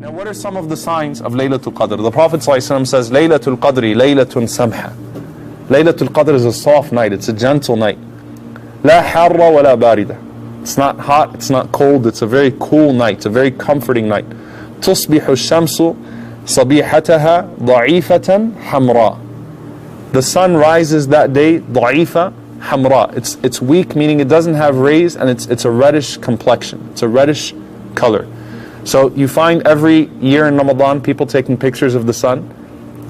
Now, what are some of the signs of Laylatul Qadr? The Prophet ﷺ says, Laylatul Qadri, Laylatun Samha. Laylatul Qadr is a soft night, it's a gentle night. La harra wa la barida. It's not hot, it's not cold, it's a very cool night, it's a very comforting night. Tusbihu shamsu sabihataha da'ifatan hamra. The sun rises that day, da'ifa hamra. It's weak, meaning it doesn't have rays, and it's a reddish complexion. It's a reddish color. So you find every year in Ramadan people taking pictures of the sun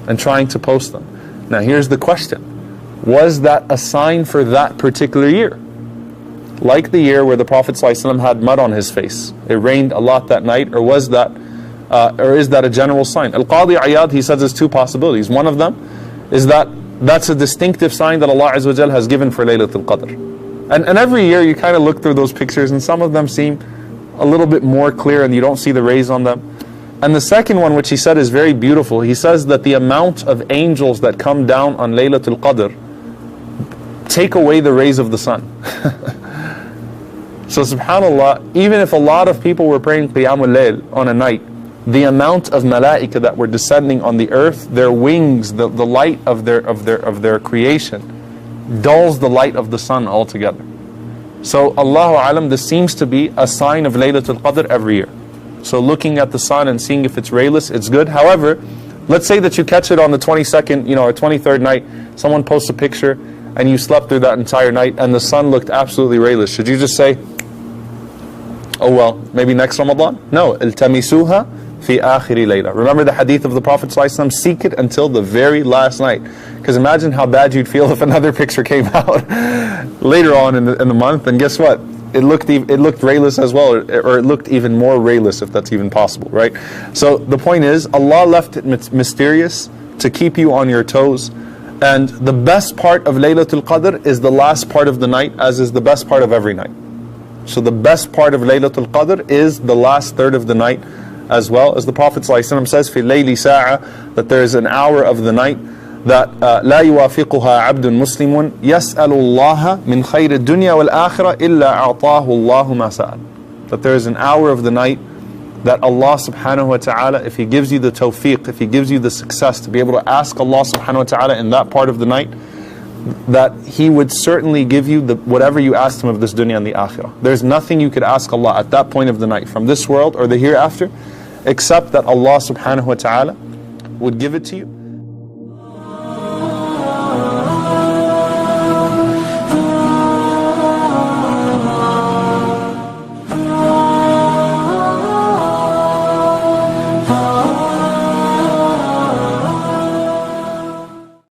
and trying to post them. Now here's the question. Was that a sign for that particular year? Like the year where the Prophet ﷺ had mud on his face. It rained a lot that night, or was that, or is that a general sign? Al-Qadi Iyad, he says there's two possibilities. One of them is that that's a distinctive sign that Allah Azza wa Jal has given for Laylatul Qadr. And every year you kind of look through those pictures and some of them seem a little bit more clear and you don't see the rays on them. And the second one, which he said is very beautiful, he says that the amount of angels that come down on Laylatul Qadr take away the rays of the sun. So subhanAllah, even if a lot of people were praying Qiyamul Layl on a night, the amount of malaika that were descending on the earth, their wings, the light of their creation, dulls the light of the sun altogether. So Allahu Alam, this seems to be a sign of Laylatul Qadr every year. So looking at the sun and seeing if it's rayless, it's good. However, let's say that you catch it on the 22nd, or 23rd night, someone posts a picture and you slept through that entire night and the sun looked absolutely rayless. Should you just say, oh well, maybe next Ramadan? No, iltamisuha fi akhiri layla. Remember the hadith of the Prophet ﷺ, seek it until the very last night. Because imagine how bad you'd feel if another picture came out later on in the month, and guess what? It looked rayless as well, or it looked even more rayless, if that's even possible, right? So the point is, Allah left it mysterious to keep you on your toes. And the best part of Laylatul Qadr is the last part of the night, as is the best part of every night. So the best part of Laylatul Qadr is the last third of the night, as well as the Prophet ﷺ says, في الليل ساعة, that there is an hour of the night that لا يوافقها عبد مسلم يسأل الله من خير الدنيا والآخرة إلا أعطاه الله ما سأل. That there is an hour of the night that Allah subhanahu wa ta'ala, if He gives you the tawfiq, if He gives you the success to be able to ask Allah subhanahu wa ta'ala in that part of the night, that He would certainly give you whatever you asked Him of this dunya and the akhirah. There's nothing you could ask Allah at that point of the night, from this world or the hereafter, except that Allah subhanahu wa ta'ala would give it to you.